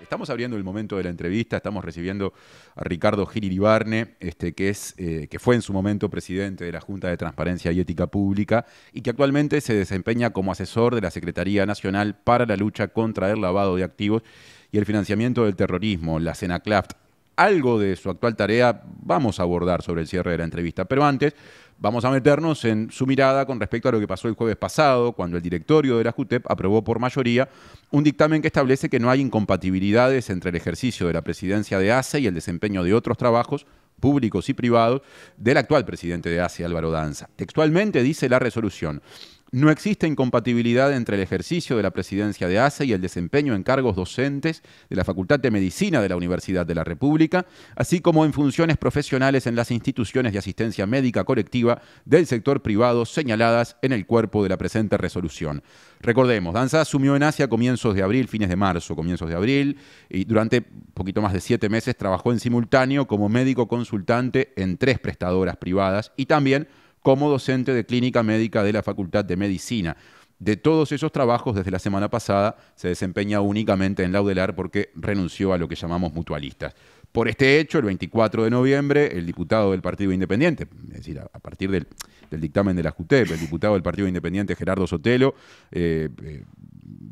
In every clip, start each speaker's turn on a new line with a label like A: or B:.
A: Estamos abriendo el momento de la entrevista, estamos recibiendo a Ricardo Gil Iribarne, que fue en su momento presidente de la Junta de Transparencia y Ética Pública y que actualmente se desempeña como asesor de la Secretaría Nacional para la lucha contra el lavado de activos y el financiamiento del terrorismo, la CENACLAFT. Algo de su actual tarea vamos a abordar sobre el cierre de la entrevista, pero antes vamos a meternos en su mirada con respecto a lo que pasó el jueves pasado, cuando el directorio de la JUTEP aprobó por mayoría un dictamen que establece que no hay incompatibilidades entre el ejercicio de la presidencia de ACE y el desempeño de otros trabajos públicos y privados del actual presidente de ACE, Álvaro Danza. Textualmente dice la resolución: no existe incompatibilidad entre el ejercicio de la presidencia de ACE y el desempeño en cargos docentes de la Facultad de Medicina de la Universidad de la República, así como en funciones profesionales en las instituciones de asistencia médica colectiva del sector privado señaladas en el cuerpo de la presente resolución. Recordemos, Danza asumió en ACE a comienzos de abril, fines de marzo, comienzos de abril, y durante poquito más de 7 meses trabajó en simultáneo como médico consultante en 3 prestadoras privadas y también como docente de clínica médica de la Facultad de Medicina. De todos esos trabajos, desde la semana pasada, se desempeña únicamente en la UDELAR porque renunció a lo que llamamos mutualistas. Por este hecho, el 24 de noviembre, el diputado del Partido Independiente, es decir, a partir del dictamen de la JUTEP, el diputado del Partido Independiente, Gerardo Sotelo,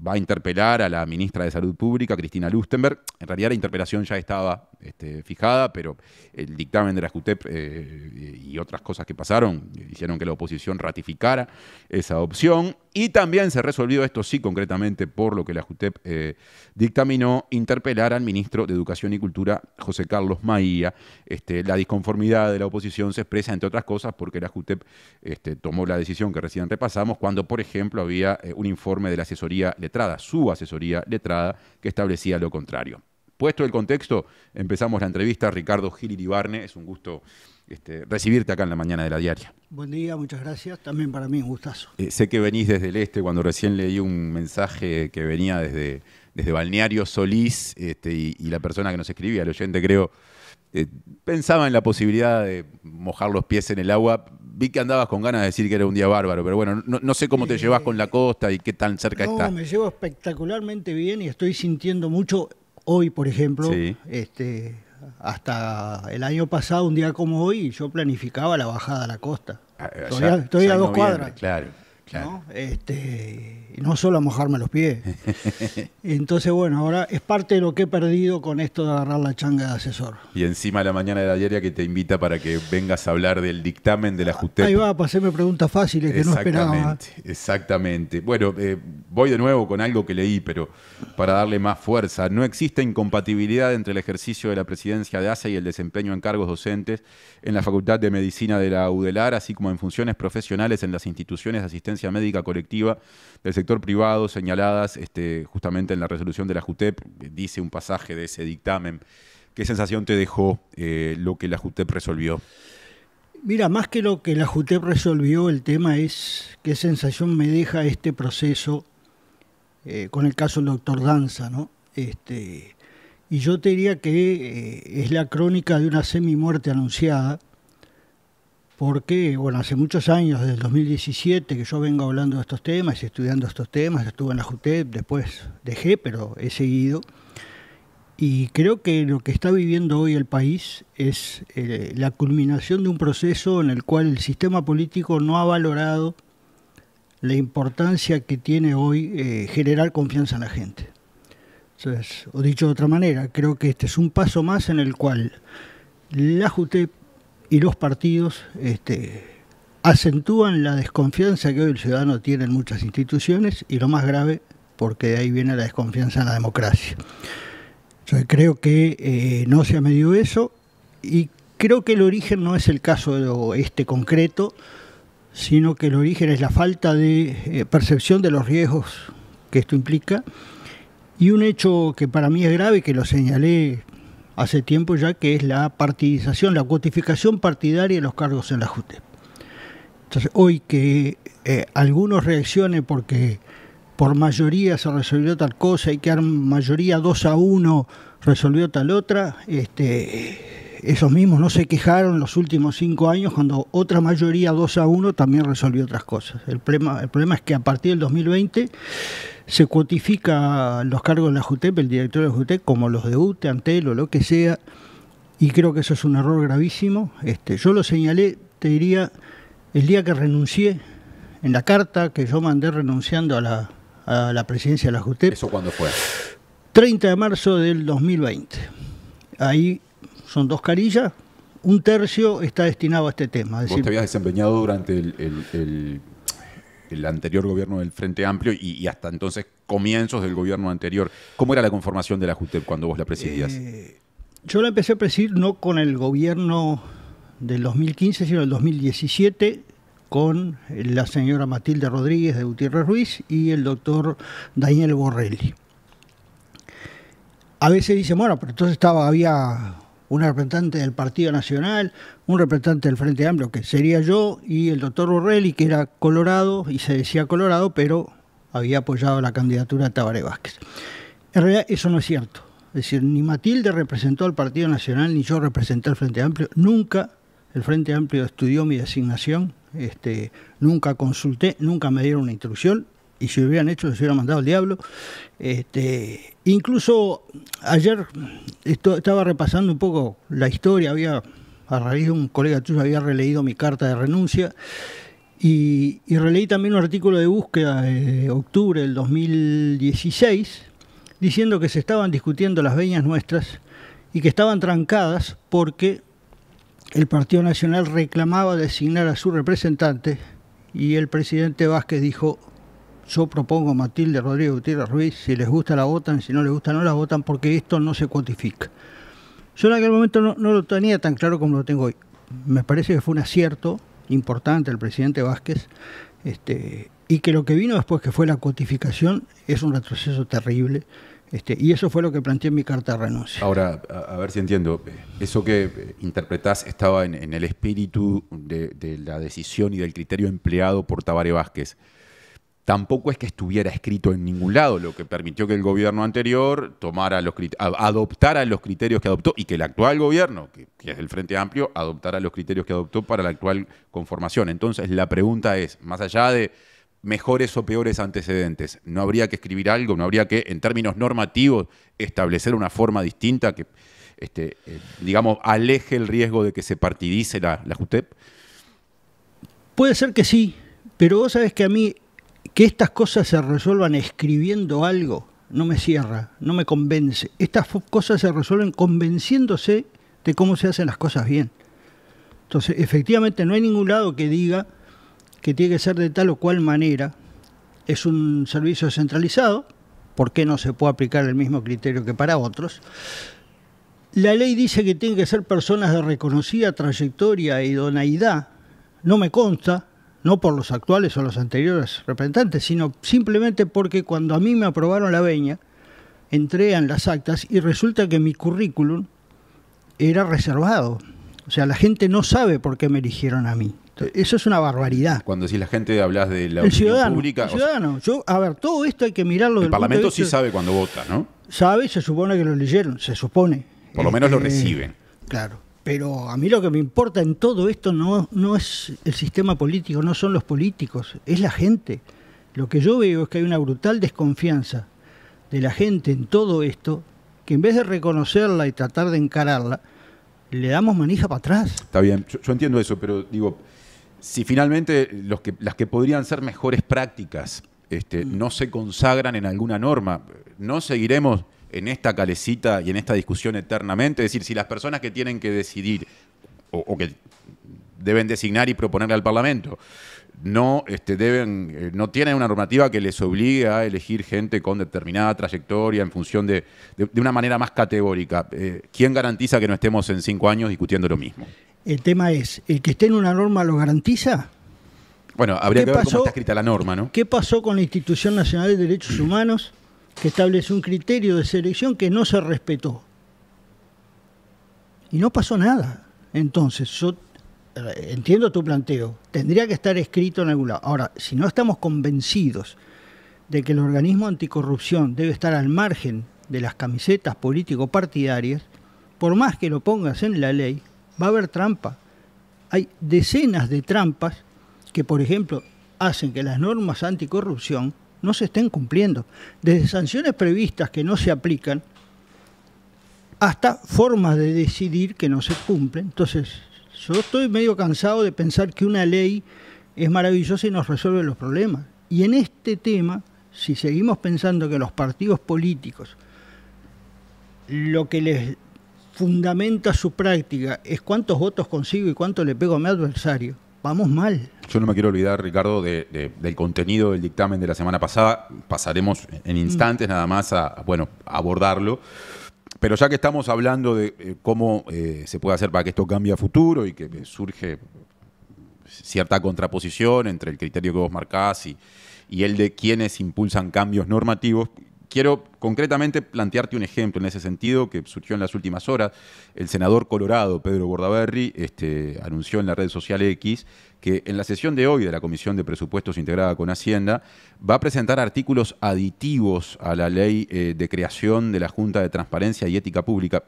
A: va a interpelar a la ministra de Salud Pública, Cristina Lustenberg. En realidad la interpelación ya estaba fijada, pero el dictamen de la JUTEP y otras cosas que pasaron hicieron que la oposición ratificara esa opción. Y también se resolvió, esto sí concretamente por lo que la JUTEP dictaminó, interpelar al ministro de Educación y Cultura, José Carlos Maía. La disconformidad de la oposición se expresa, entre otras cosas, porque la JUTEP tomó la decisión que recién repasamos, cuando, por ejemplo, había un informe de la asesoría letrada, su asesoría letrada, que establecía lo contrario. Puesto el contexto, empezamos la entrevista. Ricardo Gil Iribarne, es un gusto recibirte acá en la mañana de La Diaria.
B: Buen día, muchas gracias. También para mí un gustazo.
A: Sé que venís desde el este, cuando recién leí un mensaje que venía desde Balneario Solís, y la persona que nos escribía, el oyente creo, pensaba en la posibilidad de mojar los pies en el agua. Vi que andabas con ganas de decir que era un día bárbaro, pero bueno, no sé cómo te llevas con la costa y qué tan cerca está.
B: Me llevo espectacularmente bien y estoy sintiendo mucho hoy, por ejemplo. Sí. Hasta el año pasado, un día como hoy, yo planificaba la bajada a la costa. Estoy a 2 cuadras.
A: Claro.
B: ¿No? Y no solo a mojarme los pies. Entonces, bueno, ahora es parte de lo que he perdido con esto de agarrar la changa de asesor.
A: Y encima la mañana de La Diaria que te invita para que vengas a hablar del dictamen de la JUTEP.
B: Ahí va, para hacerme preguntas fáciles que no esperaba.
A: Exactamente. Bueno, voy de nuevo con algo que leí, pero para darle más fuerza. No existe incompatibilidad entre el ejercicio de la presidencia de ACE y el desempeño en cargos docentes en la Facultad de Medicina de la UDELAR, así como en funciones profesionales en las instituciones de asistencia médica colectiva del sector privado señaladas justamente en la resolución de la JUTEP. Dice un pasaje de ese dictamen. ¿Qué sensación te dejó lo que la JUTEP resolvió?
B: Mira, más que lo que la JUTEP resolvió, el tema es qué sensación me deja este proceso con el caso del doctor Danza, ¿no? Y yo te diría que es la crónica de una semi-muerte anunciada, porque, bueno, hace muchos años, desde el 2017, que yo vengo hablando de estos temas y estudiando estos temas. Estuve en la JUTEP, después dejé, pero he seguido. Y creo que lo que está viviendo hoy el país es la culminación de un proceso en el cual el sistema político no ha valorado la importancia que tiene hoy generar confianza en la gente. Entonces, o dicho de otra manera, creo que este es un paso más en el cual la JUTEP y los partidos acentúan la desconfianza que hoy el ciudadano tiene en muchas instituciones, y lo más grave, porque de ahí viene la desconfianza en la democracia. Yo creo que no se ha medido eso, y creo que el origen no es el caso de concreto, sino que el origen es la falta de percepción de los riesgos que esto implica, y un hecho que para mí es grave, que lo señalé hace tiempo ya, que es la partidización, la cuotificación partidaria de los cargos en la JUTEP. Entonces, hoy que algunos reaccionen porque por mayoría se resolvió tal cosa y que mayoría 2-1 resolvió tal otra, esos mismos no se quejaron los últimos 5 años cuando otra mayoría 2-1 también resolvió otras cosas. El problema es que a partir del 2020 se cuotifica los cargos de la JUTEP, el director de la JUTEP, como los de UTE, Antel o lo que sea, y creo que eso es un error gravísimo. Yo lo señalé, te diría, el día que renuncié, en la carta que yo mandé renunciando a la presidencia de la JUTEP.
A: ¿Eso cuándo fue?
B: 30 de marzo del 2020. Ahí son 2 carillas, 1/3 está destinado a este tema.
A: Vos te habías desempeñado durante el anterior gobierno del Frente Amplio y hasta entonces comienzos del gobierno anterior. ¿Cómo era la conformación de la JUTEP cuando vos la presidías?
B: Yo la empecé a presidir no con el gobierno del 2015, sino del 2017, con la señora Matilde Rodríguez de Gutiérrez Ruiz y el doctor Daniel Borrelli. A veces dicen, bueno, pero entonces había un representante del Partido Nacional, un representante del Frente Amplio, que sería yo, y el doctor Borrelli, que era colorado, y se decía colorado, pero había apoyado la candidatura de Tabaré Vázquez. En realidad eso no es cierto. Es decir, ni Matilde representó al Partido Nacional, ni yo representé al Frente Amplio. Nunca el Frente Amplio estudió mi designación, nunca consulté, nunca me dieron una instrucción, y si lo hubieran hecho, les hubiera mandado al diablo. Incluso ayer estaba repasando un poco la historia, a raíz de un colega tuyo había releído mi carta de renuncia, y releí también un artículo de búsqueda de octubre del 2016, diciendo que se estaban discutiendo las veñas nuestras y que estaban trancadas porque el Partido Nacional reclamaba designar a su representante y el presidente Vázquez dijo: yo propongo a Matilde Rodríguez Gutiérrez Ruiz, si les gusta la votan, si no les gusta no la votan, porque esto no se cuantifica. Yo en aquel momento no lo tenía tan claro como lo tengo hoy. Me parece que fue un acierto importante el presidente Vázquez, y que lo que vino después, que fue la cuantificación, es un retroceso terrible, y eso fue lo que planteé en mi carta de renuncia.
A: Ahora, a ver si entiendo, eso que interpretás estaba en el espíritu de la decisión y del criterio empleado por Tabaré Vázquez. Tampoco es que estuviera escrito en ningún lado, lo que permitió que el gobierno anterior adoptara los criterios que adoptó y que el actual gobierno, que es el Frente Amplio, adoptara los criterios que adoptó para la actual conformación. Entonces, la pregunta es, más allá de mejores o peores antecedentes, ¿no habría que escribir algo? ¿No habría que, en términos normativos, establecer una forma distinta que, digamos, aleje el riesgo de que se partidice la JUTEP?
B: Puede ser que sí, pero vos sabés que a mí que estas cosas se resuelvan escribiendo algo no me cierra, no me convence. Estas cosas se resuelven convenciéndose de cómo se hacen las cosas bien. Entonces, efectivamente, no hay ningún lado que diga que tiene que ser de tal o cual manera. Es un servicio centralizado, ¿por qué no se puede aplicar el mismo criterio que para otros? La ley dice que tienen que ser personas de reconocida trayectoria e idoneidad. No me consta, no por los actuales o los anteriores representantes, sino simplemente porque cuando a mí me aprobaron la veña, entré en las actas y resulta que mi currículum era reservado. O sea, la gente no sabe por qué me eligieron a mí. Eso es una barbaridad.
A: Cuando decís la gente, hablas de la opinión pública.
B: El ciudadano. Todo esto hay que mirarlo.
A: El Parlamento sí sabe cuando vota, ¿no?
B: Sabe, se supone que lo leyeron, se supone.
A: Por lo menos lo reciben.
B: Claro. Pero a mí lo que me importa en todo esto no es el sistema político, no son los políticos, es la gente. Lo que yo veo es que hay una brutal desconfianza de la gente en todo esto, que en vez de reconocerla y tratar de encararla, le damos manija para atrás.
A: Está bien, yo entiendo eso, pero digo, si finalmente las que podrían ser mejores prácticas no se consagran en alguna norma, no seguiremos en esta calecita y en esta discusión eternamente. Es decir, si las personas que tienen que decidir o que deben designar y proponerle al Parlamento no tienen una normativa que les obligue a elegir gente con determinada trayectoria en función de una manera más categórica, ¿quién garantiza que no estemos en 5 años discutiendo lo mismo?
B: El tema es, ¿el que esté en una norma lo garantiza?
A: Bueno, habría que ver cómo está escrita la norma, ¿no?
B: ¿Qué pasó con la Institución Nacional de Derechos Humanos, que establece un criterio de selección que no se respetó? Y no pasó nada. Entonces, yo entiendo tu planteo, tendría que estar escrito en algún lado. Ahora, si no estamos convencidos de que el organismo anticorrupción debe estar al margen de las camisetas político-partidarias, por más que lo pongas en la ley, va a haber trampa. Hay decenas de trampas que, por ejemplo, hacen que las normas anticorrupción no se estén cumpliendo. Desde sanciones previstas que no se aplican hasta formas de decidir que no se cumplen. Entonces, yo estoy medio cansado de pensar que una ley es maravillosa y nos resuelve los problemas. Y en este tema, si seguimos pensando que los partidos políticos, lo que les fundamenta su práctica es cuántos votos consigo y cuánto le pego a mi adversario, vamos mal.
A: Yo no me quiero olvidar, Ricardo, del contenido del dictamen de la semana pasada. Pasaremos en instantes nada más a abordarlo. Pero ya que estamos hablando de cómo se puede hacer para que esto cambie a futuro y que surge cierta contraposición entre el criterio que vos marcás y el de quienes impulsan cambios normativos, quiero concretamente plantearte un ejemplo en ese sentido que surgió en las últimas horas. El senador colorado, Pedro Bordaberry, anunció en la red social X que en la sesión de hoy de la Comisión de Presupuestos integrada con Hacienda va a presentar artículos aditivos a la ley de creación de la Junta de Transparencia y Ética Pública.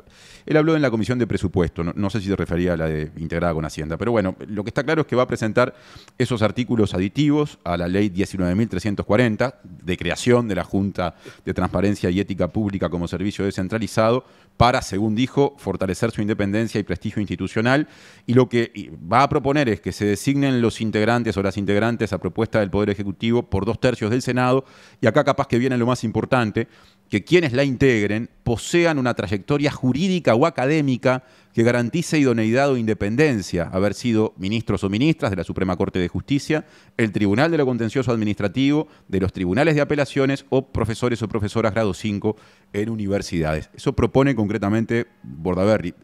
A: Él habló en la Comisión de Presupuestos, no sé si se refería a la de integrada con Hacienda, pero bueno, lo que está claro es que va a presentar esos artículos aditivos a la ley 19.340 de creación de la Junta de Transparencia y Ética Pública como servicio descentralizado para, según dijo, fortalecer su independencia y prestigio institucional, y lo que va a proponer es que se designen los integrantes o las integrantes a propuesta del Poder Ejecutivo por 2/3 del Senado, y acá capaz que viene lo más importante, que quienes la integren posean una trayectoria jurídica o académica que garantice idoneidad o independencia, haber sido ministros o ministras de la Suprema Corte de Justicia, el Tribunal de lo Contencioso Administrativo, de los tribunales de apelaciones o profesores o profesoras grado 5 en universidades. Eso propone concretamente Bordaberry.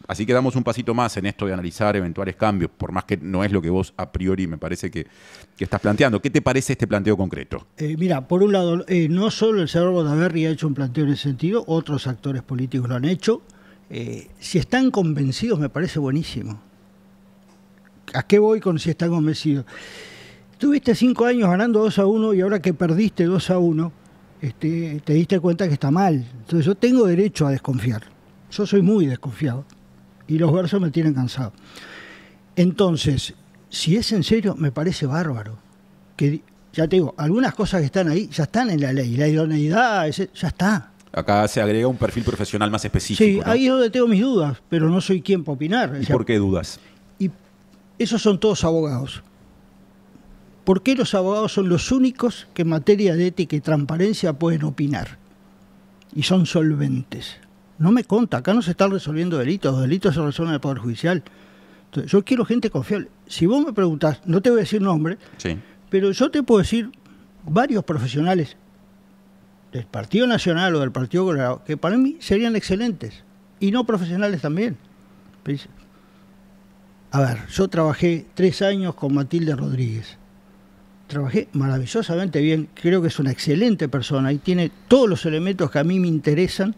A: Así que damos un pasito más en esto de analizar eventuales cambios, por más que no es lo que vos a priori me parece que estás planteando. ¿Qué te parece este planteo concreto?
B: Mira, por un lado, no solo el senador Bordaberry ha hecho un planteo en ese sentido, otros actores políticos lo han hecho. Si están convencidos me parece buenísimo. ¿A qué voy con si están convencidos? Tuviste 5 años ganando 2-1 y ahora que perdiste 2-1, te diste cuenta que está mal. Entonces yo tengo derecho a desconfiar. Yo soy muy desconfiado y los versos me tienen cansado. Entonces, si es en serio, me parece bárbaro. Que, ya te digo, algunas cosas que están ahí ya están en la ley. La idoneidad, ya está.
A: Acá se agrega un perfil profesional más específico.
B: Sí,
A: ¿no?
B: ahí es donde tengo mis dudas, pero no soy quien para opinar.
A: ¿Y por qué dudas?
B: Y esos son todos abogados. ¿Por qué los abogados son los únicos que en materia de ética y transparencia pueden opinar? Y son solventes. No me conta, acá no se están resolviendo delitos, los delitos se resuelven en el Poder Judicial. Entonces, yo quiero gente confiable. Si vos me preguntás, no te voy a decir nombre,
A: sí,
B: pero yo te puedo decir varios profesionales del Partido Nacional o del Partido Colorado que para mí serían excelentes, y no profesionales también. A ver, yo trabajé 3 años con Matilde Rodríguez. Trabajé maravillosamente bien, creo que es una excelente persona y tiene todos los elementos que a mí me interesan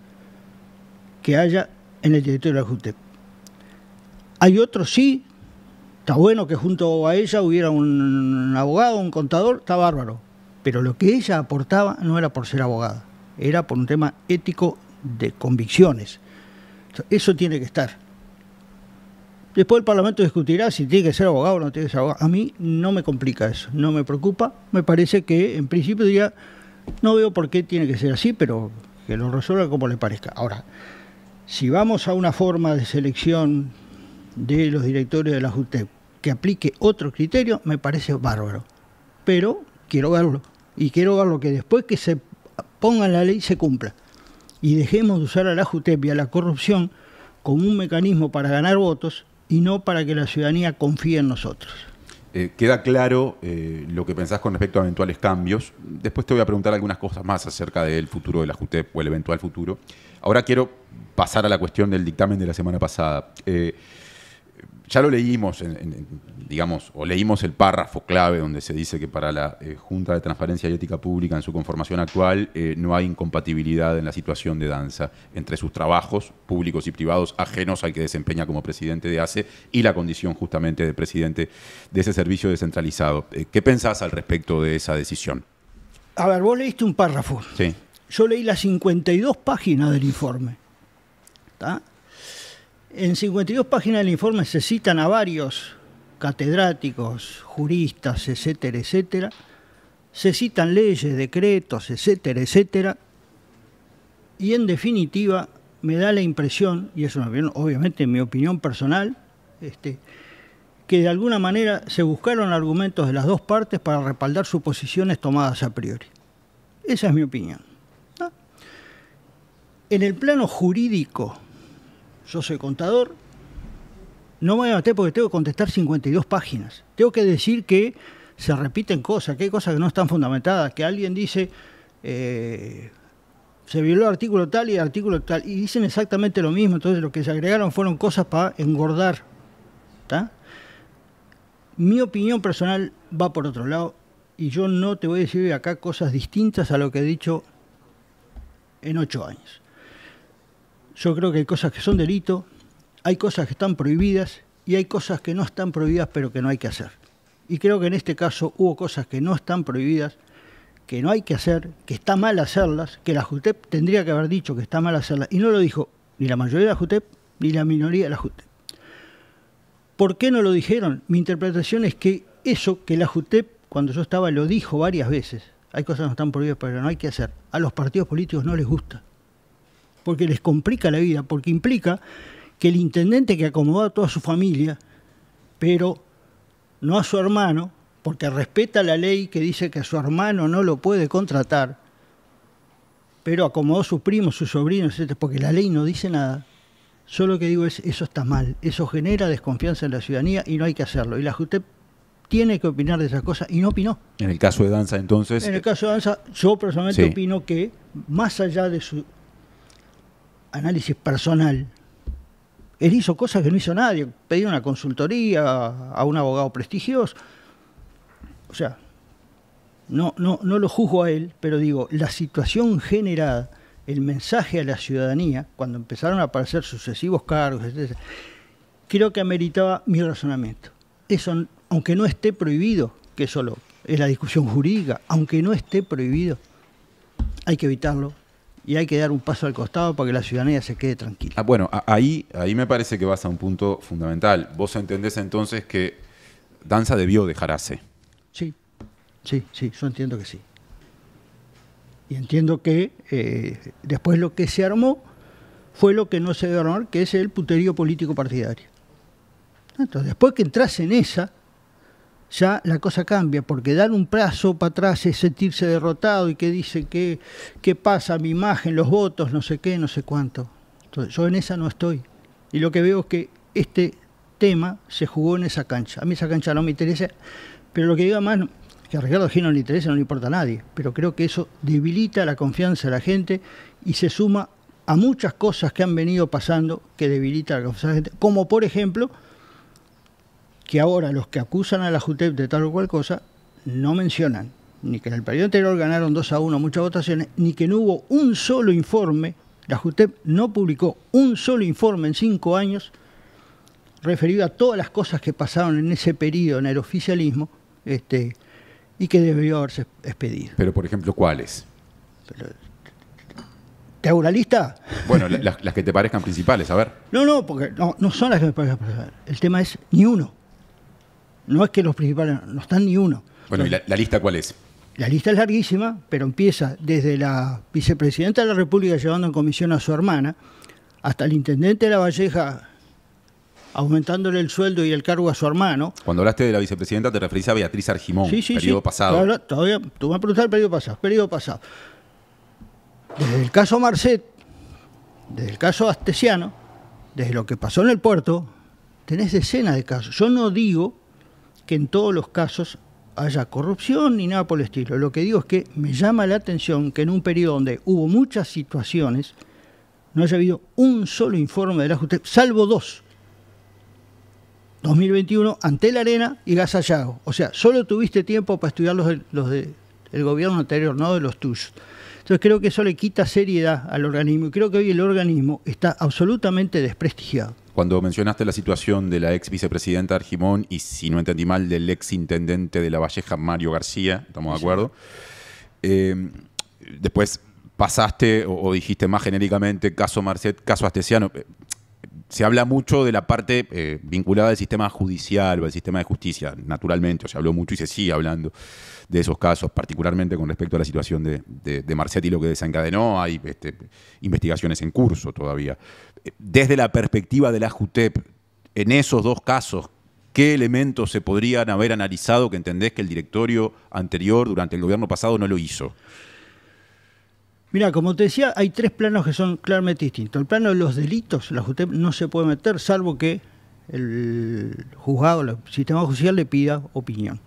B: que haya en el directorio de la JUTEP. Hay otros, sí, está bueno que junto a ella hubiera un abogado, un contador, está bárbaro, pero lo que ella aportaba no era por ser abogada, era por un tema ético de convicciones. Eso tiene que estar. Después el Parlamento discutirá si tiene que ser abogado o no tiene que ser abogado. A mí no me complica eso, no me preocupa. Me parece que en principio diría, no veo por qué tiene que ser así, pero que lo resuelva como le parezca. Ahora, si vamos a una forma de selección de los directores de la JUTEP que aplique otro criterio, me parece bárbaro. Pero quiero verlo. Y quiero verlo que después que se ponga en la ley se cumpla. Y dejemos de usar a la JUTEP y a la corrupción como un mecanismo para ganar votos y no para que la ciudadanía confíe en nosotros.
A: Queda claro lo que pensás con respecto a eventuales cambios. Después te voy a preguntar algunas cosas más acerca del futuro de la JUTEP o el eventual futuro. Ahora quiero pasar a la cuestión del dictamen de la semana pasada. Ya lo leímos, o leímos el párrafo clave donde se dice que para la Junta de Transparencia y Ética Pública en su conformación actual no hay incompatibilidad en la situación de Danza entre sus trabajos públicos y privados ajenos al que desempeña como presidente de ACE y la condición justamente de presidente de ese servicio descentralizado. ¿Qué pensás al respecto de esa decisión?
B: A ver, vos leíste un párrafo.
A: Sí.
B: Yo leí las 52 páginas del informe. ¿Está? En 52 páginas del informe se citan a varios catedráticos, juristas, etcétera, etcétera. Se citan leyes, decretos, etcétera, etcétera. Y en definitiva me da la impresión, y es una opinión, obviamente mi opinión personal, que de alguna manera se buscaron argumentos de las dos partes para respaldar sus posiciones tomadas a priori. Esa es mi opinión, ¿no? En el plano jurídico, yo soy contador, no me voy a meter porque tengo que contestar 52 páginas. Tengo que decir que se repiten cosas, que hay cosas que no están fundamentadas, que alguien dice se violó el artículo tal y el artículo tal, y dicen exactamente lo mismo, entonces lo que se agregaron fueron cosas para engordar, ¿tá? Mi opinión personal va por otro lado, y yo no te voy a decir acá cosas distintas a lo que he dicho en 8 años. Yo creo que hay cosas que son delito, hay cosas que están prohibidas y hay cosas que no están prohibidas pero que no hay que hacer. Y creo que en este caso hubo cosas que no están prohibidas, que no hay que hacer, que está mal hacerlas, que la JUTEP tendría que haber dicho que está mal hacerlas, y no lo dijo ni la mayoría de la JUTEP ni la minoría de la JUTEP. ¿Por qué no lo dijeron? Mi interpretación es que eso que la JUTEP, cuando yo estaba, lo dijo varias veces, hay cosas que no están prohibidas pero no hay que hacer, a los partidos políticos no les gusta, porque les complica la vida, porque implica que el intendente que acomodó a toda su familia, pero no a su hermano, porque respeta la ley que dice que a su hermano no lo puede contratar, pero acomodó a su primo, su sobrino, etc., porque la ley no dice nada. Solo lo que digo es, eso está mal, eso genera desconfianza en la ciudadanía y no hay que hacerlo. Y la JUTEP tiene que opinar de esas cosas y no opinó.
A: En el caso de Danza, entonces...
B: En el caso de Danza, yo personalmente
A: sí.
B: opino que, más allá de su análisis personal, él hizo cosas que no hizo nadie, pidió una consultoría a un abogado prestigioso. O sea, no lo juzgo a él, pero digo, la situación generada, el mensaje a la ciudadanía, cuando empezaron a aparecer sucesivos cargos, etc., creo que ameritaba mi razonamiento. Eso, aunque no esté prohibido, que eso es la discusión jurídica, aunque no esté prohibido, hay que evitarlo y hay que dar un paso al costado para que la ciudadanía se quede tranquila.
A: Bueno, ahí me parece que vas a un punto fundamental. Vos entendés entonces que Danza debió dejar hacer.
B: Sí, yo entiendo que sí. Y entiendo que después lo que se armó fue lo que no se debe armar, que es el puterío político partidario. Entonces, después que entras en esa, ya la cosa cambia, porque dar un paso para atrás es sentirse derrotado y que dice que pasa mi imagen, los votos, no sé qué, no sé cuánto. Entonces, yo en esa no estoy. Y lo que veo es que este tema se jugó en esa cancha. A mí esa cancha no me interesa, pero lo que diga más, que a Ricardo Gil no le interesa, no le importa a nadie. Pero creo que eso debilita la confianza de la gente y se suma a muchas cosas que han venido pasando que debilitan la confianza de la gente. Como por ejemplo, que ahora los que acusan a la JUTEP de tal o cual cosa no mencionan ni que en el periodo anterior ganaron 2-1 muchas votaciones, ni que no hubo un solo informe, la JUTEP no publicó un solo informe en 5 años referido a todas las cosas que pasaron en ese periodo en el oficialismo, y que debió haberse expedido.
A: Pero, por ejemplo, ¿cuáles?
B: ¿Te hago una lista?
A: Bueno, las que te parezcan principales, a ver.
B: No, porque no son las que me parezcan principales. El tema es ni uno. No es que los principales no están ni uno.
A: Bueno, ¿y la lista cuál es?
B: La lista es larguísima, pero empieza desde la vicepresidenta de la República llevando en comisión a su hermana, hasta el intendente de La Valleja aumentándole el sueldo y el cargo a su hermano.
A: Cuando hablaste de la vicepresidenta te referís a Beatriz Argimón,
B: sí,
A: periodo pasado.
B: Todavía, tú me preguntaste el periodo pasado. Desde el caso Marcet, desde el caso Astesiano, desde lo que pasó en el puerto, tenés decenas de casos. Yo no digo que en todos los casos haya corrupción ni nada por el estilo. Lo que digo es que me llama la atención que en un periodo donde hubo muchas situaciones no haya habido un solo informe de la JUTEP, salvo 2. 2021, Antel Arena y Gas Sayago. O sea, solo tuviste tiempo para estudiar los del gobierno anterior, no de los tuyos. Entonces creo que eso le quita seriedad al organismo y creo que hoy el organismo está absolutamente desprestigiado.
A: Cuando mencionaste la situación de la ex vicepresidenta Argimón y, si no entendí mal, del ex intendente de La Valleja, Mario García, ¿estamos de acuerdo? Después pasaste o dijiste más genéricamente caso Marcet, caso Astesiano. se habla mucho de la parte vinculada al sistema judicial o al sistema de justicia, naturalmente, se habló mucho y se sigue hablando de esos casos, particularmente con respecto a la situación de Marcetti, lo que desencadenó. Hay investigaciones en curso todavía. Desde la perspectiva de la JUTEP, en esos dos casos, ¿qué elementos se podrían haber analizado que entendés que el directorio anterior, durante el gobierno pasado, no lo hizo?
B: Mira, como te decía, hay tres planos que son claramente distintos. El plano de los delitos, la JUTEP no se puede meter, salvo que el juzgado, el sistema judicial le pida opinión.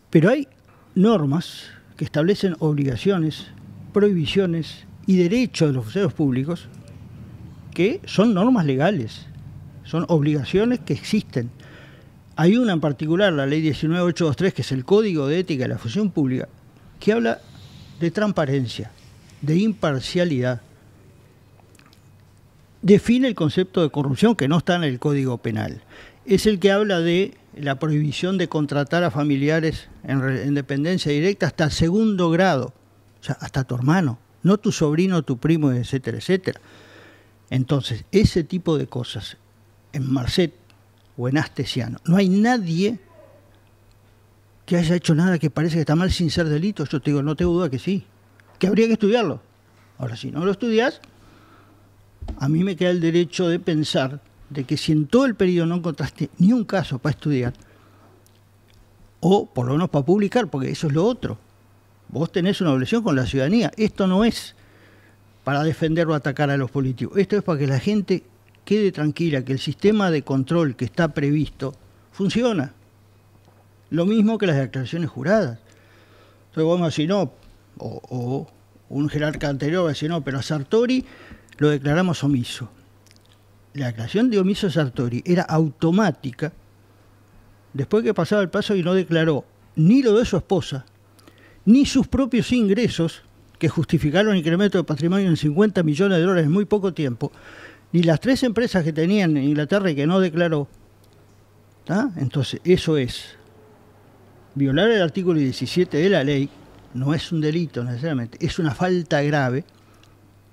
B: Pero hay normas que establecen obligaciones, prohibiciones y derechos de los funcionarios públicos que son normas legales, son obligaciones que existen. Hay una en particular, la ley 19823, que es el Código de Ética de la Función Pública, que habla de transparencia, de imparcialidad. Define el concepto de corrupción, que no está en el Código Penal. Es el que habla de la prohibición de contratar a familiares en dependencia directa hasta el segundo grado, o sea, hasta tu hermano, no tu sobrino, tu primo, etcétera, etcétera. Entonces, ese tipo de cosas, en Marcet o en Astesiano, no hay nadie que haya hecho nada que parece que está mal sin ser delito. Yo te digo, no tengo duda que sí, que habría que estudiarlo. Ahora, si no lo estudias, a mí me queda el derecho de pensar de que si en todo el periodo no encontraste ni un caso para estudiar, o por lo menos para publicar, porque eso es lo otro, vos tenés una obligación con la ciudadanía. Esto no es para defender o atacar a los políticos, esto es para que la gente quede tranquila, que el sistema de control que está previsto funciona. Lo mismo que las declaraciones juradas. Entonces vamos a decir, no, o un jerarca anterior va a decir, no, pero a Sartori lo declaramos omiso. La declaración de omiso de Sartori era automática después que pasaba el plazo y no declaró ni lo de su esposa, ni sus propios ingresos, que justificaron el incremento de patrimonio en 50 millones de dólares en muy poco tiempo, ni las 3 empresas que tenían en Inglaterra y que no declaró. ¿Tá? Entonces, eso es violar el artículo 17 de la ley, no es un delito necesariamente, es una falta grave,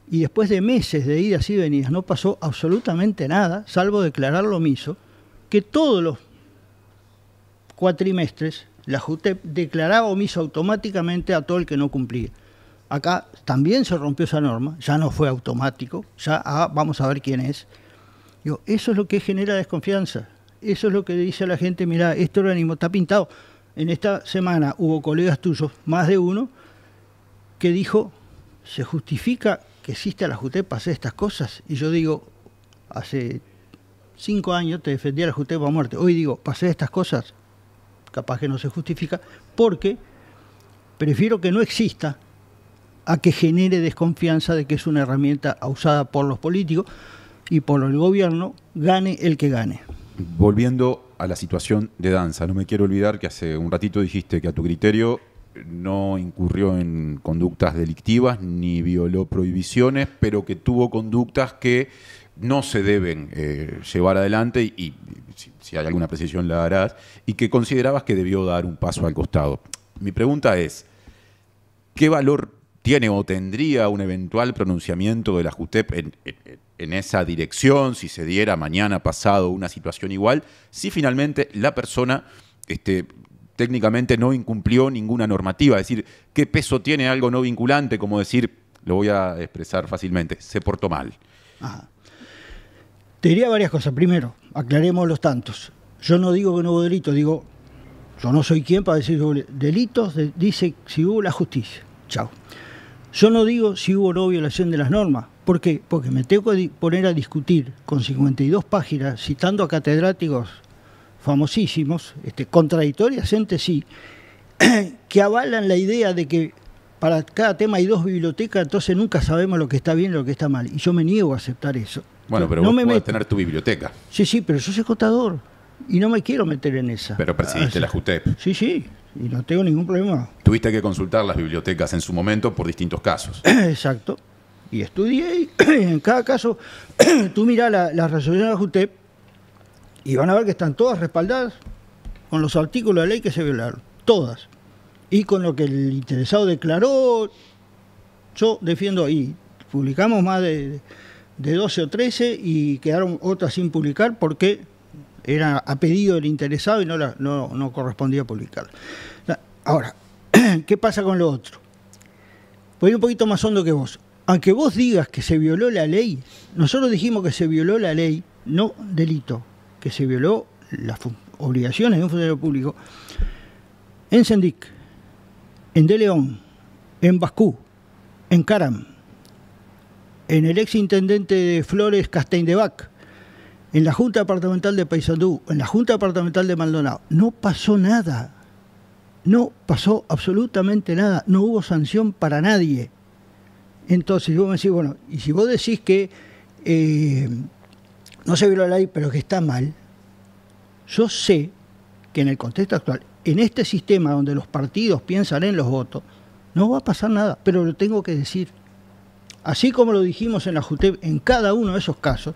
B: y después de meses de idas y venidas no pasó absolutamente nada, salvo declararlo omiso, que todos los cuatrimestres la JUTEP declaraba omiso automáticamente a todo el que no cumplía. Acá también se rompió esa norma, ya no fue automático, ya vamos a ver quién es. Digo, eso es lo que genera desconfianza, eso es lo que dice a la gente, mirá, este organismo está pintado. En esta semana hubo colegas tuyos, más de uno, que dijo, ¿se justifica que exista la JUTEP para hacer estas cosas? Y yo digo, hace 5 años te defendía la JUTEP a muerte, hoy digo, para hacer estas cosas, capaz que no se justifica, porque prefiero que no exista a que genere desconfianza de que es una herramienta usada por los políticos y por el gobierno, gane el que gane.
A: Volviendo a la situación de Danza, no me quiero olvidar que hace un ratito dijiste que a tu criterio no incurrió en conductas delictivas ni violó prohibiciones, pero que tuvo conductas que no se deben llevar adelante y si hay alguna precisión la harás, y que considerabas que debió dar un paso al costado. Mi pregunta es, ¿qué valor tiene o tendría un eventual pronunciamiento de la JUTEP en esa dirección, si se diera mañana pasado una situación igual, si finalmente la persona técnicamente no incumplió ninguna normativa? Es decir, ¿qué peso tiene algo no vinculante, como decir, lo voy a expresar fácilmente, se portó mal?
B: Ajá. Te diría varias cosas. Primero, aclaremos los tantos. Yo no digo que no hubo delito, digo, yo no soy quien para decir delitos, dice si hubo la justicia. Chao. Yo no digo si hubo o no violación de las normas. ¿Por qué? Porque me tengo que poner a discutir con 52 páginas, citando a catedráticos famosísimos, contradictorias entre sí, que avalan la idea de que para cada tema hay 2 bibliotecas, entonces nunca sabemos lo que está bien y lo que está mal. Y yo me niego a aceptar eso.
A: Bueno, pero
B: no
A: vos podés tener tu biblioteca.
B: Sí, pero yo soy contador y no me quiero meter en esa.
A: Pero presidiste la JUTEP.
B: Sí, y no tengo ningún problema.
A: Tuviste que consultar las bibliotecas en su momento por distintos casos.
B: Exacto. Y estudié, y en cada caso, tú mirás la resolución de la JUTEP y van a ver que están todas respaldadas con los artículos de ley que se violaron. Todas. Y con lo que el interesado declaró, yo defiendo ahí. Publicamos más de de 12 o 13 y quedaron otras sin publicar porque era a pedido del interesado y no correspondía publicar. Ahora, ¿qué pasa con lo otro? Voy un poquito más hondo que vos. Aunque vos digas que se violó la ley, nosotros dijimos que se violó la ley, no delito, que se violó las obligaciones de un funcionario público en Sendic, en De León, en Bascú, en Caram, en el ex intendente de Flores Castein de Bac, en la Junta Departamental de Paysandú, en la Junta Departamental de Maldonado. No pasó nada. No pasó absolutamente nada. No hubo sanción para nadie. Entonces vos me decís, bueno, y si vos decís que no se violó la ley, pero que está mal, yo sé que en el contexto actual, en este sistema donde los partidos piensan en los votos, no va a pasar nada, pero lo tengo que decir. Así como lo dijimos en la JUTEP, en cada uno de esos casos,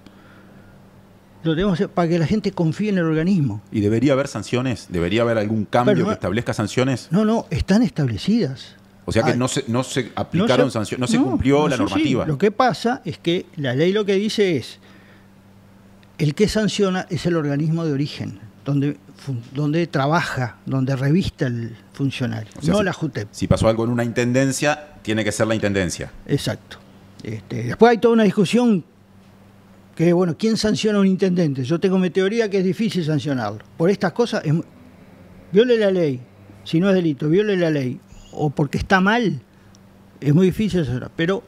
B: lo tenemos que hacer para que la gente confíe en el organismo.
A: ¿Y debería haber sanciones? ¿Debería haber algún cambio que establezca sanciones?
B: No, están establecidas.
A: O sea que no se aplicaron sanciones, no se cumplió la normativa.
B: Sí. Lo que pasa es que la ley lo que dice es, el que sanciona es el organismo de origen, donde trabaja, donde revista el funcionario, o sea, no la JUTEP.
A: Si pasó algo en una intendencia, tiene que ser la intendencia.
B: Exacto. Después hay toda una discusión que, bueno, ¿quién sanciona a un intendente? Yo tengo mi teoría que es difícil sancionarlo. Por estas cosas, viole la ley, si no es delito, viole la ley, o porque está mal, es muy difícil sancionar. Pero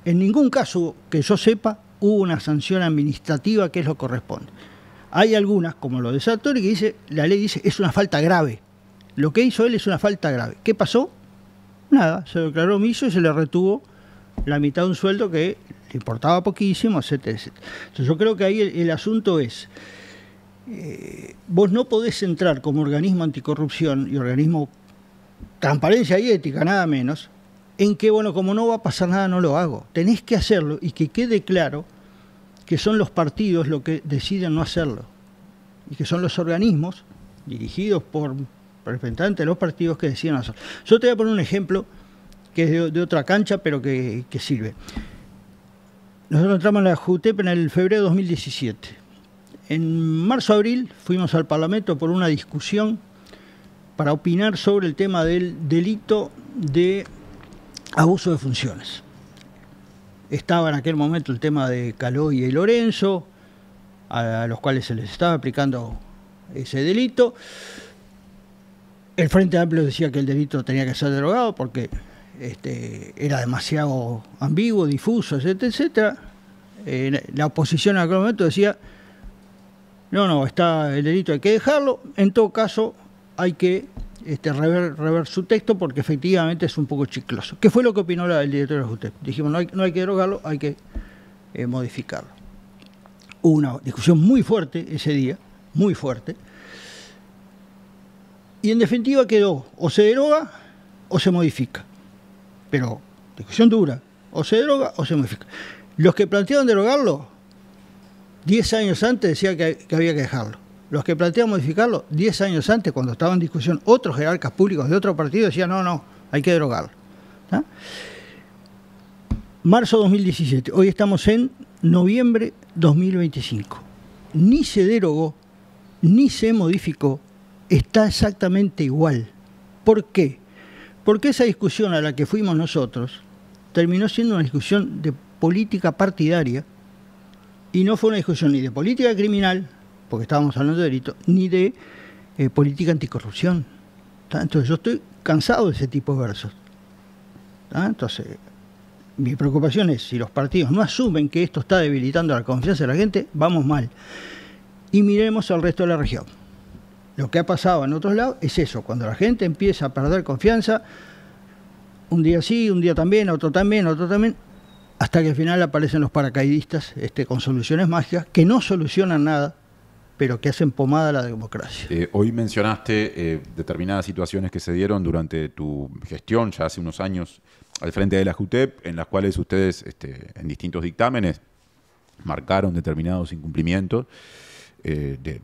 B: en ningún caso que yo sepa hubo una sanción administrativa que es lo que corresponde. Hay algunas, como lo de Sartori, que dice, la ley dice es una falta grave. Lo que hizo él es una falta grave. ¿Qué pasó? Nada, se declaró omiso y se le retuvo la mitad de un sueldo que le importaba poquísimo, etcétera, etcétera. Entonces yo creo que ahí el asunto es, vos no podés entrar como organismo anticorrupción y organismo transparencia y ética, nada menos, en que, bueno, como no va a pasar nada, no lo hago. Tenés que hacerlo y que quede claro que son los partidos los que deciden no hacerlo y que son los organismos dirigidos por representantes de los partidos que deciden no hacerlo. Yo te voy a poner un ejemplo que es de otra cancha, pero que sirve. Nosotros entramos en la JUTEP en el febrero de 2017. En marzo-abril fuimos al Parlamento por una discusión para opinar sobre el tema del delito de abuso de funciones. Estaba en aquel momento el tema de Caloy y Lorenzo, a los cuales se les estaba aplicando ese delito. El Frente Amplio decía que el delito tenía que ser derogado porque era demasiado ambiguo, difuso, etcétera, etcétera. La oposición en aquel momento decía, no, está el delito, hay que dejarlo. En todo caso, hay que rever su texto porque efectivamente es un poco chicloso. ¿Qué fue lo que opinó el director de la JUTEP? Dijimos, no hay que derogarlo, hay que modificarlo. Hubo una discusión muy fuerte ese día, muy fuerte, y en definitiva quedó, o se deroga o se modifica. Pero, discusión dura, o se deroga o se modifica. Los que planteaban derogarlo, 10 años antes decían que había que dejarlo. Los que planteaban modificarlo, 10 años antes, cuando estaba en discusión, otros jerarcas públicos de otro partido decían, no, hay que derogarlo. ¿Ah? Marzo 2017, hoy estamos en noviembre 2025. Ni se derogó, ni se modificó, está exactamente igual. ¿Por qué? Porque esa discusión a la que fuimos nosotros terminó siendo una discusión de política partidaria y no fue una discusión ni de política criminal, porque estábamos hablando de delito, ni de política anticorrupción. Entonces yo estoy cansado de ese tipo de versos. Entonces, mi preocupación es, si los partidos no asumen que esto está debilitando la confianza de la gente, vamos mal. Y miremos al resto de la región. Lo que ha pasado en otros lados es eso, cuando la gente empieza a perder confianza, un día sí, un día también, otro también, hasta que al final aparecen los paracaidistas con soluciones mágicas que no solucionan nada, pero que hacen pomada a la democracia.
A: Hoy mencionaste determinadas situaciones que se dieron durante tu gestión, ya hace unos años, al frente de la JUTEP, en las cuales ustedes, en distintos dictámenes, marcaron determinados incumplimientos. de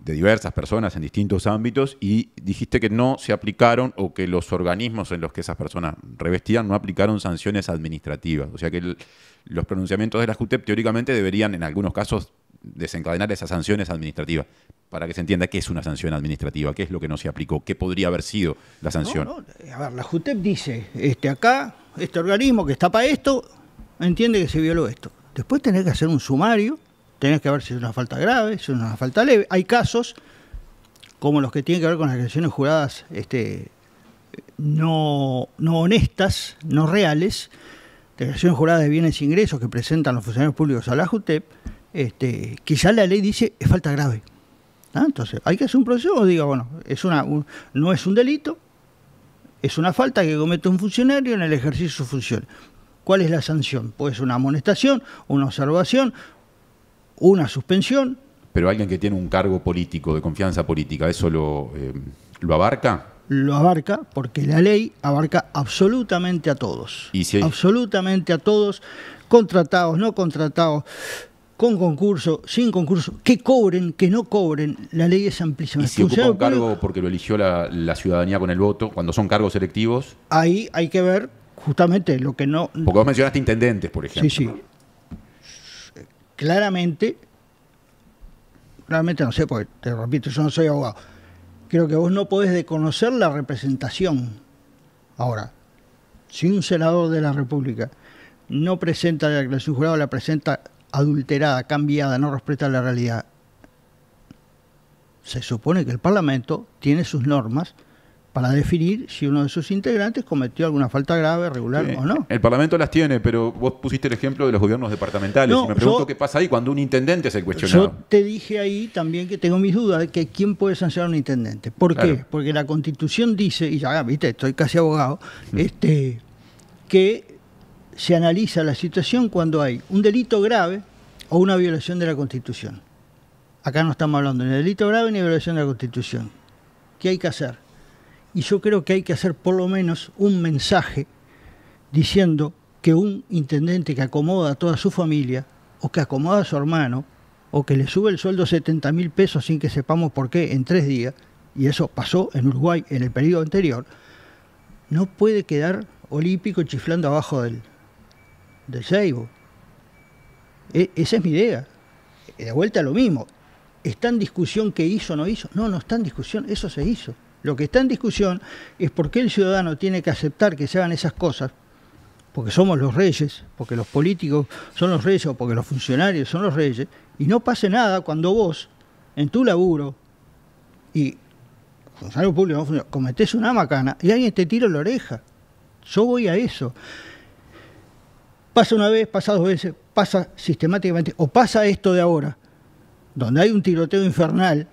A: diversas personas en distintos ámbitos, y dijiste que no se aplicaron, o que los organismos en los que esas personas revestían no aplicaron sanciones administrativas. O sea que los pronunciamientos de la JUTEP teóricamente deberían en algunos casos desencadenar esas sanciones administrativas. Para que se entienda qué es una sanción administrativa, qué es lo que no se aplicó, qué podría haber sido la sanción.
B: No, no. A ver, la JUTEP dice, acá, este organismo que está para esto, entiende que se violó esto. Después tenés que hacer un sumario, tenés que ver si es una falta grave, si es una falta leve. Hay casos, como los que tienen que ver con las declaraciones juradas no honestas, no reales, declaraciones juradas de bienes e ingresos que presentan los funcionarios públicos a la JUTEP, que ya la ley dice es falta grave. Entonces, hay que hacer un proceso o diga, bueno, no es un delito, es una falta que comete un funcionario en el ejercicio de su función. ¿Cuál es la sanción? Puede ser una amonestación, una observación, una suspensión.
A: Pero alguien que tiene un cargo político, de confianza política, ¿eso lo abarca?
B: Lo abarca porque la ley abarca absolutamente a todos.
A: ¿Y si hay...
B: Absolutamente a todos, contratados, no contratados, con concurso, sin concurso, que cobren, que no cobren, la ley es amplísima.
A: ¿Y si ocupa un cargo porque lo eligió la ciudadanía con el voto, cuando son cargos electivos?
B: Ahí hay que ver justamente lo que no...
A: Porque vos mencionaste intendentes, por ejemplo.
B: Sí, sí. Claramente no sé, porque te repito, yo no soy abogado. Creo que vos no podés desconocer la representación. Ahora, si un senador de la República no presenta la declaración jurada, la presenta adulterada, cambiada, no respeta la realidad, se supone que el Parlamento tiene sus normas para definir si uno de sus integrantes cometió alguna falta grave, regular o no.
A: El Parlamento las tiene, pero vos pusiste el ejemplo de los gobiernos departamentales, y me pregunto qué pasa ahí cuando un intendente es el cuestionado.
B: Yo te dije ahí también que tengo mis dudas de que quién puede sancionar a un intendente. ¿Por qué? Porque la Constitución dice, y ya viste, estoy casi abogado, que se analiza la situación cuando hay un delito grave o una violación de la Constitución. Acá no estamos hablando ni de delito grave ni de violación de la Constitución. ¿Qué hay que hacer? Y yo creo que hay que hacer por lo menos un mensaje diciendo que un intendente que acomoda a toda su familia, o que acomoda a su hermano, o que le sube el sueldo 70.000 pesos sin que sepamos por qué en 3 días, y eso pasó en Uruguay en el periodo anterior, no puede quedar olímpico chiflando abajo del ceibo. Esa es mi idea. De vuelta a lo mismo. ¿Está en discusión qué hizo o no hizo? No, no está en discusión, eso se hizo. Lo que está en discusión es por qué el ciudadano tiene que aceptar que se hagan esas cosas, porque somos los reyes, porque los políticos son los reyes o porque los funcionarios son los reyes, y no pase nada cuando vos, en tu laburo, y funcionario público, cometés una macana y alguien te tira la oreja. Yo voy a eso. Pasa una vez, pasa 2 veces, pasa sistemáticamente, o pasa esto de ahora, donde hay un tiroteo infernal,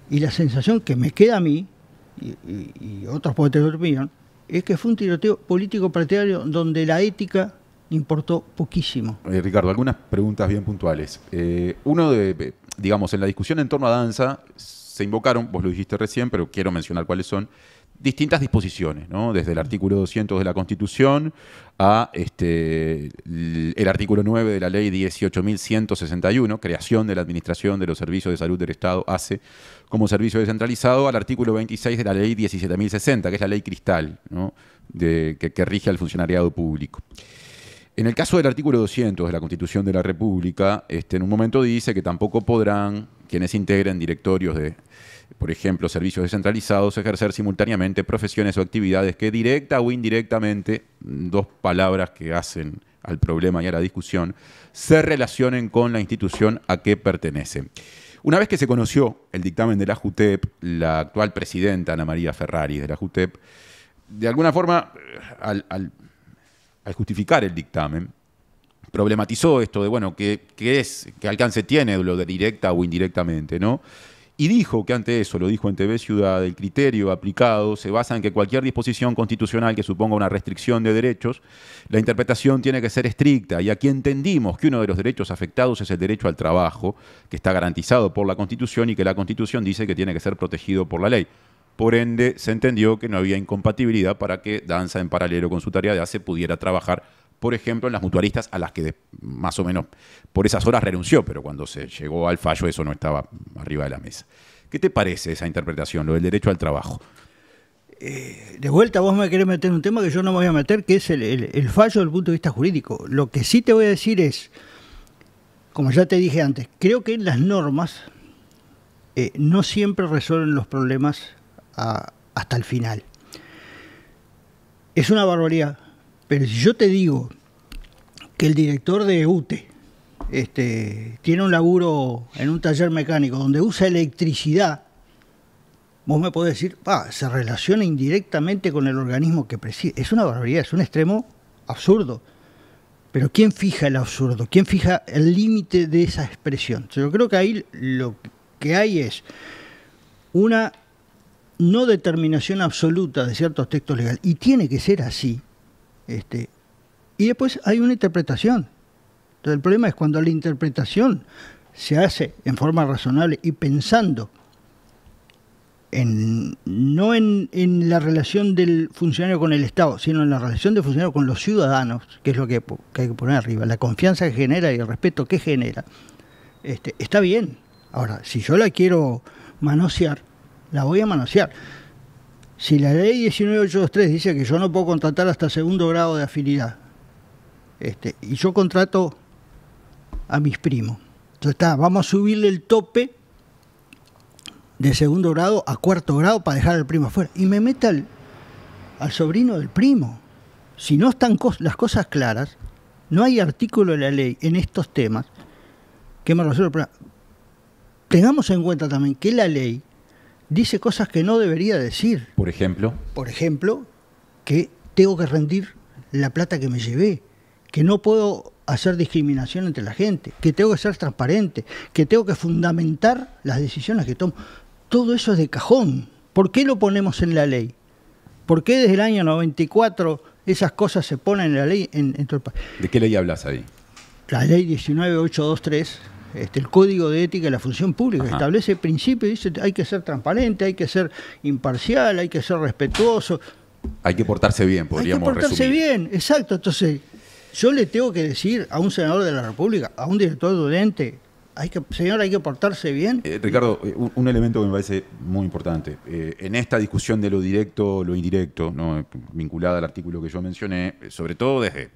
B: y la sensación que me queda a mí, y otros pueden tener opinión, es que fue un tiroteo político partidario donde la ética importó poquísimo.
A: Ricardo, algunas preguntas bien puntuales. Digamos, en la discusión en torno a Danza se invocaron, vos lo dijiste recién, pero quiero mencionar cuáles son, distintas disposiciones, ¿no? Desde el artículo 200 de la Constitución a el artículo 9 de la Ley 18.161, creación de la Administración de los Servicios de Salud del Estado, ACE, como servicio descentralizado, al artículo 26 de la Ley 17.060, que es la ley cristal, ¿no? que rige al funcionariado público. En el caso del artículo 200 de la Constitución de la República, en un momento dice que tampoco podrán quienes integren directorios de, por ejemplo, servicios descentralizados, ejercer simultáneamente profesiones o actividades que directa o indirectamente, 2 palabras que hacen al problema y a la discusión, se relacionen con la institución a que pertenecen. Una vez que se conoció el dictamen de la JUTEP, la actual presidenta Ana María Ferrari de la JUTEP, de alguna forma, al justificar el dictamen, problematizó esto de, bueno, qué alcance tiene lo de directa o indirectamente, ¿no? Y dijo que ante eso, lo dijo en TV Ciudad, el criterio aplicado se basa en que cualquier disposición constitucional que suponga una restricción de derechos, la interpretación tiene que ser estricta, y aquí entendimos que uno de los derechos afectados es el derecho al trabajo, que está garantizado por la Constitución y que la Constitución dice que tiene que ser protegido por la ley. Por ende, se entendió que no había incompatibilidad para que Danza, en paralelo con su tarea de ACE, pudiera trabajar por ejemplo, en las mutualistas, a las que más o menos por esas horas renunció, pero cuando se llegó al fallo eso no estaba arriba de la mesa. ¿Qué te parece esa interpretación, lo del derecho al trabajo?
B: De vuelta vos me querés meter un tema que yo no me voy a meter, que es el fallo desde el punto de vista jurídico. Lo que sí te voy a decir es, como ya te dije antes, creo que las normas no siempre resuelven los problemas hasta el final. Es una barbaridad, pero si yo te digo que el director de UTE tiene un laburo en un taller mecánico donde usa electricidad, vos me podés decir, se relaciona indirectamente con el organismo que preside. Es una barbaridad, es un extremo absurdo. Pero ¿quién fija el absurdo? ¿Quién fija el límite de esa expresión? Yo creo que ahí lo que hay es una no determinación absoluta de ciertos textos legales, y tiene que ser así. Y después hay una interpretación. Entonces el problema es cuando la interpretación se hace en forma razonable y pensando no en la relación del funcionario con el Estado, sino en la relación del funcionario con los ciudadanos, que es lo que hay que poner arriba, la confianza que genera y el respeto que genera, está bien. Ahora, si yo la quiero manosear, la voy a manosear. Si la ley 19823 dice que yo no puedo contratar hasta segundo grado de afinidad, y yo contrato a mis primos, entonces vamos a subirle el tope de segundo grado a cuarto grado para dejar al primo afuera, y me meta al sobrino del primo. Si no están las cosas claras, no hay artículo de la ley en estos temas que me resuelva el problema. Tengamos en cuenta también que la ley dice cosas que no debería decir.
A: Por ejemplo,
B: que tengo que rendir la plata que me llevé, que no puedo hacer discriminación entre la gente, que tengo que ser transparente, que tengo que fundamentar las decisiones que tomo. Todo eso es de cajón. ¿Por qué lo ponemos en la ley? ¿Por qué desde el año 94 esas cosas se ponen en la ley en todo el país?
A: ¿De qué ley hablas ahí?
B: La ley 19823, el Código de Ética de la Función Pública, establece principios, dice hay que ser transparente, hay que ser imparcial, hay que ser respetuoso.
A: Hay que portarse bien, podríamos resumir. Hay que portarse
B: bien, exacto. Entonces, yo le tengo que decir a un senador de la República, a un director de un ente, señor, hay que portarse bien.
A: Ricardo, un elemento que me parece muy importante. En esta discusión de lo directo, lo indirecto, ¿no?, vinculada al artículo que yo mencioné, sobre todo desde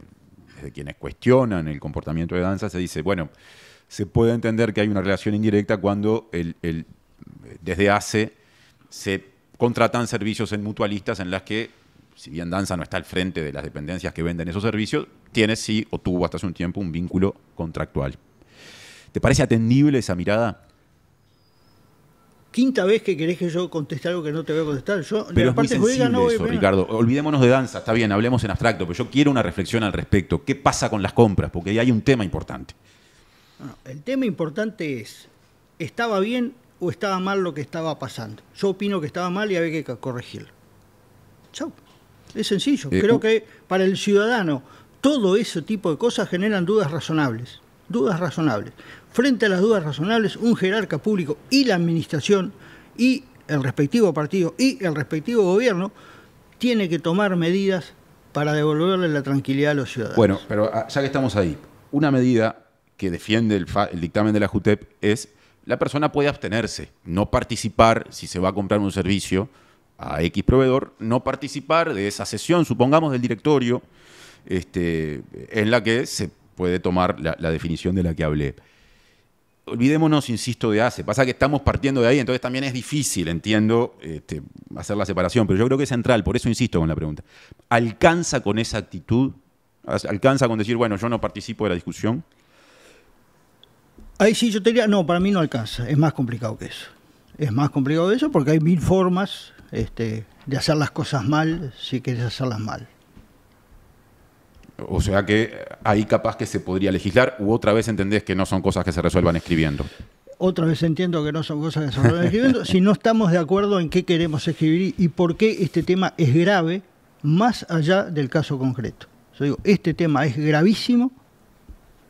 A: quienes cuestionan el comportamiento de Danza, se dice, bueno, se puede entender que hay una relación indirecta cuando desde ACE se contratan servicios en mutualistas en las que, si bien Danza no está al frente de las dependencias que venden esos servicios, tiene sí, o tuvo hasta hace un tiempo, un vínculo contractual. ¿Te parece atendible esa mirada?
B: Quinta vez que querés que yo conteste algo que no te voy a contestar. Yo,
A: pero es muy sensible eso, Ricardo. Olvidémonos de Danza, está bien, hablemos en abstracto, pero yo quiero una reflexión al respecto. ¿Qué pasa con las compras? Porque ahí hay un tema importante.
B: No, el tema importante es, ¿estaba bien o estaba mal lo que estaba pasando? Yo opino que estaba mal y había que corregirlo. Chau. Es sencillo. Creo que para el ciudadano todo ese tipo de cosas generan dudas razonables. Dudas razonables. Frente a las dudas razonables, un jerarca público y la administración y el respectivo partido y el respectivo gobierno tiene que tomar medidas para devolverle la tranquilidad a los ciudadanos.
A: Bueno, pero ya que estamos ahí, una medida que defiende el dictamen de la JUTEP es la persona puede abstenerse, no participar si se va a comprar un servicio a X proveedor, no participar de esa sesión, supongamos del directorio, en la que se puede tomar la definición de la que hablé. Olvidémonos, insisto, de ACE. Pasa que estamos partiendo de ahí, entonces también es difícil, entiendo, hacer la separación, pero yo creo que es central, por eso insisto con la pregunta. ¿Alcanza con esa actitud? ¿Alcanza con decir, bueno, yo no participo de la discusión?
B: Ahí sí yo te diría, no, para mí no alcanza, es más complicado que eso. Es más complicado que eso porque hay mil formas de hacer las cosas mal si querés hacerlas mal.
A: O sea que ahí capaz que se podría legislar, u otra vez entendés que no son cosas que se resuelvan escribiendo.
B: Otra vez entiendo que no son cosas que se resuelvan escribiendo, si no estamos de acuerdo en qué queremos escribir y por qué este tema es grave, más allá del caso concreto. Yo digo, este tema es gravísimo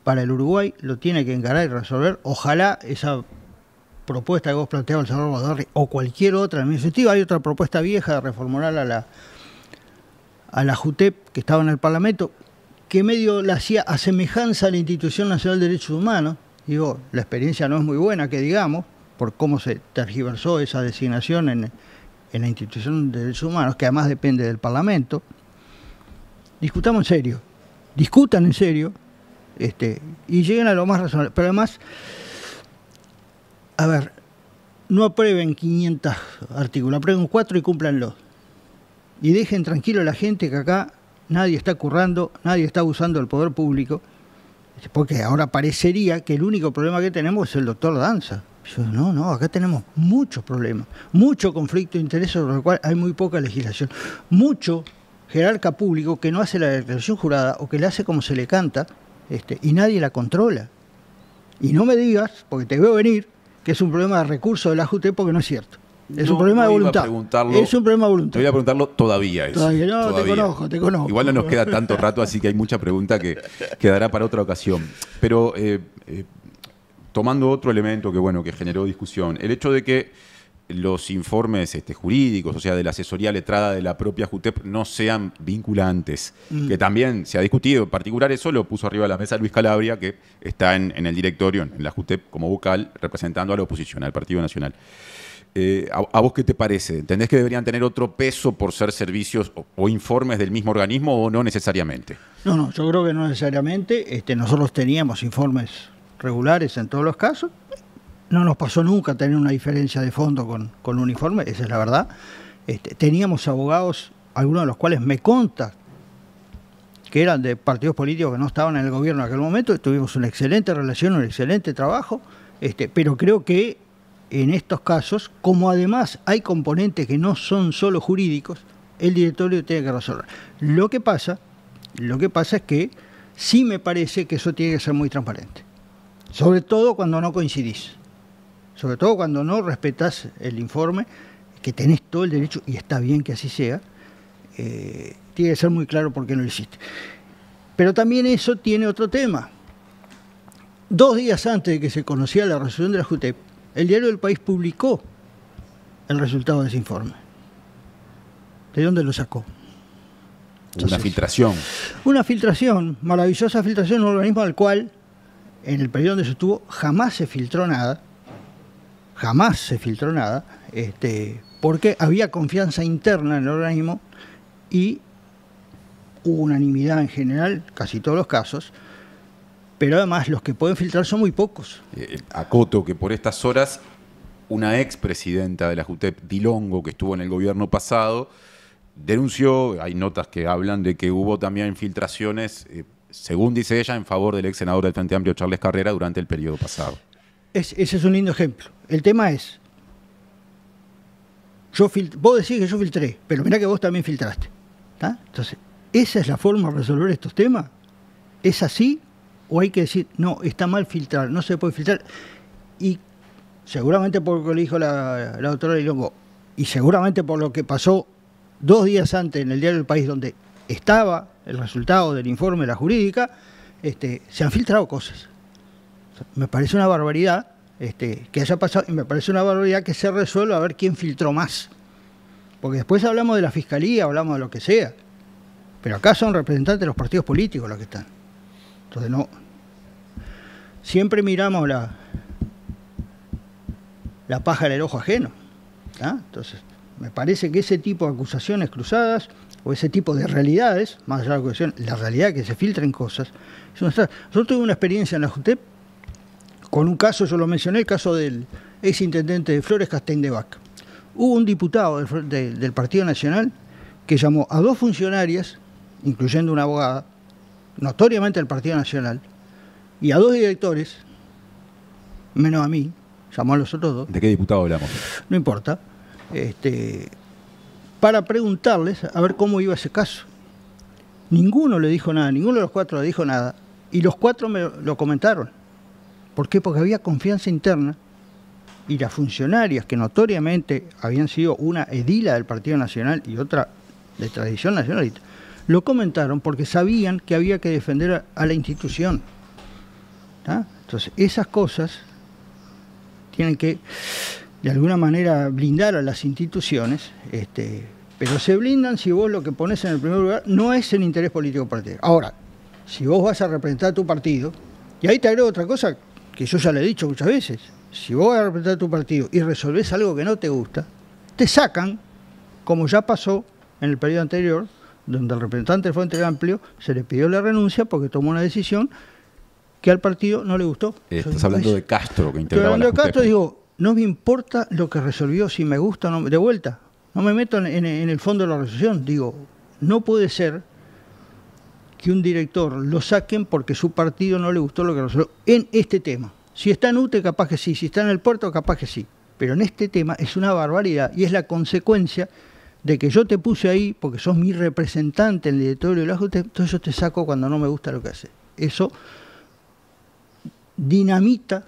B: para el Uruguay, lo tiene que encarar y resolver. Ojalá esa propuesta que vos planteabas, el senador Badarri, o cualquier otra, en mi sentido, hay otra propuesta vieja de reformular a la JUTEP que estaba en el Parlamento, que medio la hacía a semejanza a la Institución Nacional de Derechos Humanos. Digo, la experiencia no es muy buena, que digamos, por cómo se tergiversó esa designación en la Institución de Derechos Humanos, que además depende del Parlamento. Discutamos en serio, discutan en serio, y lleguen a lo más razonable. Pero además, a ver, no aprueben 500 artículos, aprueben 4 y cúmplanlos. Y dejen tranquilo a la gente que acá nadie está currando, nadie está abusando del poder público, porque ahora parecería que el único problema que tenemos es el doctor Danza. Yo, no, acá tenemos muchos problemas, mucho conflicto de intereses sobre el cual hay muy poca legislación, mucho jerarca público que no hace la declaración jurada o que la hace como se le canta, y nadie la controla. Y no me digas, porque te veo venir, que es un problema de recursos de la JUTEP, porque no es cierto. Es un problema de voluntad. Es un problema de voluntad.
A: Te voy a preguntarlo todavía eso.
B: Todavía no,
A: todavía.
B: Te conozco.
A: Igual no nos queda tanto rato, así que hay mucha pregunta que quedará para otra ocasión. Pero tomando otro elemento que generó discusión, el hecho de que los informes jurídicos, o sea, de la asesoría letrada de la propia JUTEP, no sean vinculantes, que también se ha discutido. En particular eso lo puso arriba de la mesa Luis Calabria, que está en el directorio, en la JUTEP, como vocal, representando a la oposición, al Partido Nacional. ¿A vos qué te parece? ¿Entendés que deberían tener otro peso por ser servicios o informes del mismo organismo o no necesariamente? No,
B: yo creo que no necesariamente. Nosotros teníamos informes regulares en todos los casos. No nos pasó nunca tener una diferencia de fondo con un informe, esa es la verdad. Teníamos abogados, algunos de los cuales me consta que eran de partidos políticos que no estaban en el gobierno en aquel momento. Tuvimos una excelente relación, un excelente trabajo, pero creo que en estos casos, como además hay componentes que no son solo jurídicos, el directorio tiene que resolver. Lo que pasa es que sí me parece que eso tiene que ser muy transparente, sobre todo cuando no coincidís. Sobre todo cuando no respetás el informe, que tenés todo el derecho, y está bien que así sea, tiene que ser muy claro por qué no lo hiciste. Pero también eso tiene otro tema. 2 días antes de que se conociera la resolución de la JUTEP, el diario del País publicó el resultado de ese informe. ¿De dónde lo sacó?
A: Entonces, una filtración.
B: Una filtración, maravillosa filtración, un organismo al cual, en el periodo donde se estuvo, jamás se filtró nada, porque había confianza interna en el organismo y hubo unanimidad en general, casi todos los casos, pero además los que pueden filtrar son muy pocos.
A: Acoto que por estas horas una expresidenta de la JUTEP, Dilongo, que estuvo en el gobierno pasado, denunció, hay notas que hablan de que hubo también filtraciones, según dice ella, en favor del ex senador del Frente Amplio, Charles Carrera, durante el periodo pasado.
B: Ese es un lindo ejemplo. El tema es, vos decís que yo filtré, pero mirá que vos también filtraste. ¿Tá? Entonces, ¿esa es la forma de resolver estos temas? ¿Es así? ¿O hay que decir, no, está mal filtrar, no se puede filtrar? Y seguramente por lo que le dijo la doctora Dilongo, y seguramente por lo que pasó 2 días antes en el diario del País, donde estaba el resultado del informe de la jurídica, se han filtrado cosas. Me parece una barbaridad que haya pasado, y me parece una barbaridad que se resuelva a ver quién filtró más. Porque después hablamos de la fiscalía, hablamos de lo que sea, pero acá son representantes de los partidos políticos los que están. Entonces no, siempre miramos la paja en el ojo ajeno. Entonces, me parece que ese tipo de acusaciones cruzadas o ese tipo de realidades, más allá de la acusación, la realidad de que se filtren cosas. Nosotros tuvimos una experiencia en la JUTEP con un caso, yo lo mencioné, el caso del ex intendente de Flores, Castaing de Vaca. Hubo un diputado del Partido Nacional que llamó a 2 funcionarias, incluyendo una abogada, notoriamente del Partido Nacional, y a 2 directores, menos a mí, llamó a los otros 2.
A: ¿De qué diputado hablamos?
B: No importa. Para preguntarles a ver cómo iba ese caso. Ninguno le dijo nada, ninguno de los 4 le dijo nada, y los 4 me lo comentaron. ¿Por qué? Porque había confianza interna, y las funcionarias que notoriamente habían sido una edila del Partido Nacional y otra de tradición nacionalista, lo comentaron porque sabían que había que defender a la institución. Entonces, esas cosas tienen que, de alguna manera, blindar a las instituciones, pero se blindan si vos lo que pones en el primer lugar no es el interés político partidario. Ahora, si vos vas a representar a tu partido, y ahí te agrego otra cosa que yo ya le he dicho muchas veces, si vos vas a representar a tu partido y resolvés algo que no te gusta, te sacan, como ya pasó en el periodo anterior, donde al representante del Frente Amplio se le pidió la renuncia porque tomó una decisión que al partido no le gustó.
A: Estás hablando de Castro, que integraba la
B: Hablando de Castro,
A: JUTEP.
B: digo, no me importa lo que resolvió, si me gusta o no, de vuelta, no me meto en el fondo de la resolución, digo, no puede ser que un director lo saquen porque su partido no le gustó lo que resolvió en este tema. Si está en UTE, capaz que sí, si está en el puerto, capaz que sí, pero en este tema es una barbaridad y es la consecuencia de que yo te puse ahí porque sos mi representante en el directorio de la JUTEP, entonces yo te saco cuando no me gusta lo que hace. Eso dinamita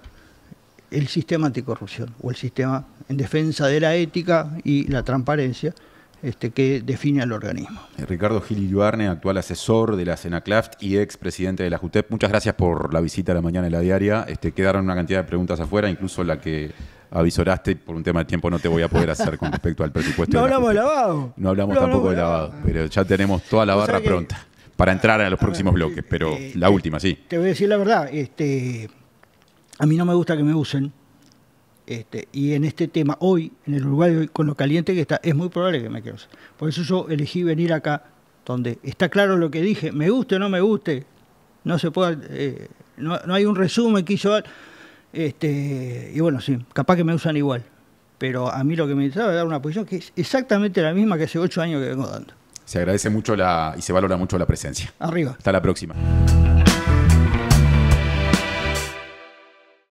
B: el sistema anticorrupción o el sistema en defensa de la ética y la transparencia que define al organismo.
A: Ricardo Gil Iribarne, actual asesor de la Senaclaft y ex presidente de la JUTEP, muchas gracias por la visita a la mañana de la diaria. Quedaron una cantidad de preguntas afuera, incluso la que avisoraste, por un tema de tiempo no te voy a poder hacer con respecto al presupuesto.
B: No
A: de la
B: hablamos de
A: JUTEP.
B: lavado.
A: No hablamos tampoco de lavado, pero ya tenemos toda la barra pronta para entrar a los próximos bloques, pero la última, sí.
B: Te voy a decir la verdad, a mí no me gusta que me usen, y en este tema, hoy, en el Uruguay, hoy, con lo caliente que está, es muy probable que me quede. Por eso yo elegí venir acá, donde está claro lo que dije, me guste o no me guste, no se puede, no hay un resumen que hizo, y bueno, sí, capaz que me usan igual, pero a mí lo que me interesaba es dar una posición que es exactamente la misma que hace 8 años que vengo dando.
A: Se agradece mucho y se valora mucho la presencia.
B: Arriba.
A: Hasta la próxima.